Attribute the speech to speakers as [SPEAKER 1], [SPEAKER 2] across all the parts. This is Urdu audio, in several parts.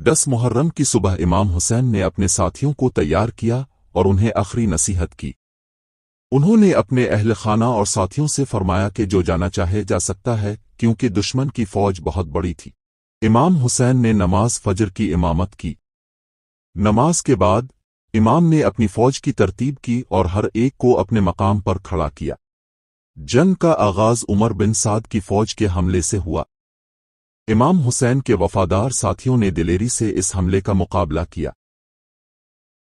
[SPEAKER 1] 10 محرم کی صبح امام حسین نے اپنے ساتھیوں کو تیار کیا اور انہیں آخری نصیحت کی۔ انہوں نے اپنے اہل خانہ اور ساتھیوں سے فرمایا کہ جو جانا چاہے جا سکتا ہے، کیونکہ دشمن کی فوج بہت بڑی تھی۔ امام حسین نے نماز فجر کی امامت کی۔ نماز کے بعد امام نے اپنی فوج کی ترتیب کی اور ہر ایک کو اپنے مقام پر کھڑا کیا۔ جنگ کا آغاز عمر بن سعد کی فوج کے حملے سے ہوا۔ امام حسین کے وفادار ساتھیوں نے دلیری سے اس حملے کا مقابلہ کیا۔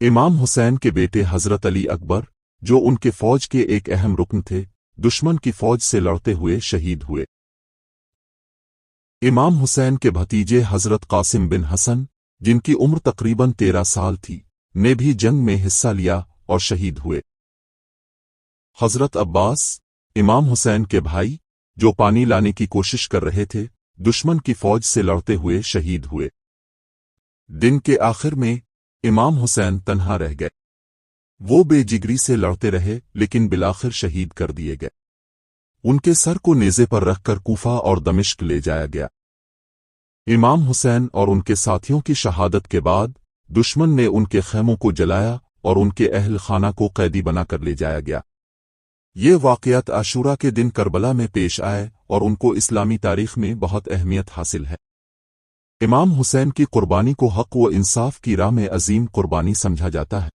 [SPEAKER 1] امام حسین کے بیٹے حضرت علی اکبر، جو ان کے فوج کے ایک اہم رکن تھے، دشمن کی فوج سے لڑتے ہوئے شہید ہوئے۔ امام حسین کے بھتیجے حضرت قاسم بن حسن، جن کی عمر تقریباً 13 سال تھی، نے بھی جنگ میں حصہ لیا اور شہید ہوئے۔ حضرت عباس، امام حسین کے بھائی، جو پانی لانے کی کوشش کر رہے تھے، دشمن کی فوج سے لڑتے ہوئے شہید ہوئے۔ دن کے آخر میں امام حسین تنہا رہ گئے۔ وہ بے جگری سے لڑتے رہے لیکن بالآخر شہید کر دیے گئے۔ ان کے سر کو نیزے پر رکھ کر کوفہ اور دمشق لے جایا گیا۔ امام حسین اور ان کے ساتھیوں کی شہادت کے بعد دشمن نے ان کے خیموں کو جلایا اور ان کے اہل خانہ کو قیدی بنا کر لے جایا گیا۔ یہ واقعات عاشورہ کے دن کربلا میں پیش آئے اور ان کو اسلامی تاریخ میں بہت اہمیت حاصل ہے۔ امام حسین کی قربانی کو حق و انصاف کی راہ میں عظیم قربانی سمجھا جاتا ہے۔